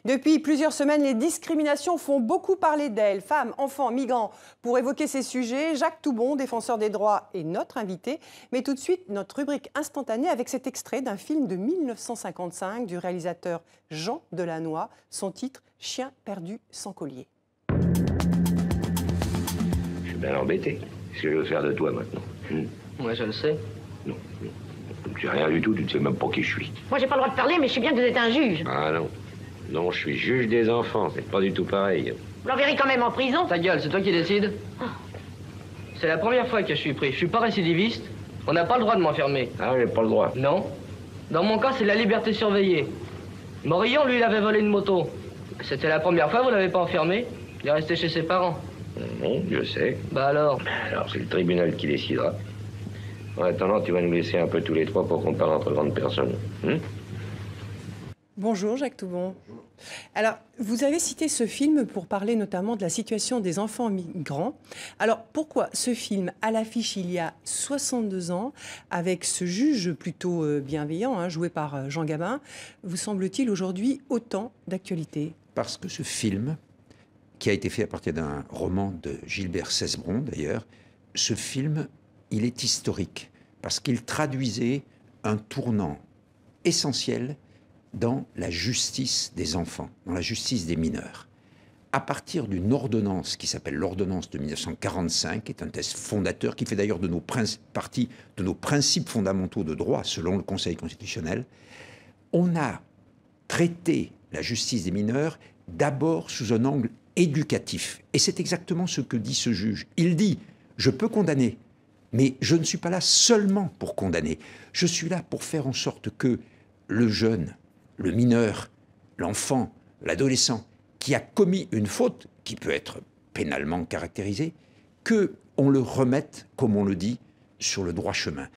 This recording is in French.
Depuis plusieurs semaines, les discriminations font beaucoup parler d'elles. Femmes, enfants, migrants. Pour évoquer ces sujets, Jacques Toubon, défenseur des droits, est notre invité. Mais tout de suite, notre rubrique instantanée avec cet extrait d'un film de 1955 du réalisateur Jean Delannoy. Son titre, Chien perdu sans collier. Je suis bien embêté. Qu'est-ce que je veux faire de toi maintenant? Moi, je le sais. Non. Tu sais rien du tout, tu ne sais même pas qui je suis. Moi, j'ai pas le droit de parler, mais je sais bien que vous êtes un juge. Ah non. Non, je suis juge des enfants, c'est pas du tout pareil. Vous l'enverrez quand même en prison. Ta gueule, c'est toi qui décides. C'est la première fois que je suis pris. Je suis pas récidiviste. On n'a pas le droit de m'enfermer. Ah, j'ai pas le droit. Non. Dans mon cas, c'est la liberté surveillée. Morillon, lui, il avait volé une moto. C'était la première fois, vous l'avez pas enfermé? Il est resté chez ses parents. Non, je sais. Bah alors? Alors, c'est le tribunal qui décidera. En attendant, tu vas nous laisser un peu tous les trois pour qu'on parle entre grandes personnes. Bonjour Jacques Toubon. Alors, vous avez cité ce film pour parler notamment de la situation des enfants migrants. Alors, pourquoi ce film, à l'affiche il y a 62 ans, avec ce juge plutôt bienveillant, joué par Jean Gabin, vous semble-t-il aujourd'hui autant d'actualité? Parce que ce film, qui a été fait à partir d'un roman de Gilbert Cesbron d'ailleurs, ce film, il est historique, parce qu'il traduisait un tournant essentiel dans la justice des enfants, dans la justice des mineurs. À partir d'une ordonnance qui s'appelle l'ordonnance de 1945, qui est un texte fondateur, qui fait d'ailleurs partie de nos principes fondamentaux de droit, selon le Conseil constitutionnel, on a traité la justice des mineurs d'abord sous un angle éducatif. Et c'est exactement ce que dit ce juge. Il dit, je peux condamner, mais je ne suis pas là seulement pour condamner. Je suis là pour faire en sorte que le jeune, le mineur, l'enfant, l'adolescent, qui a commis une faute, qui peut être pénalement caractérisée, qu'on le remette, comme on le dit, sur le droit chemin.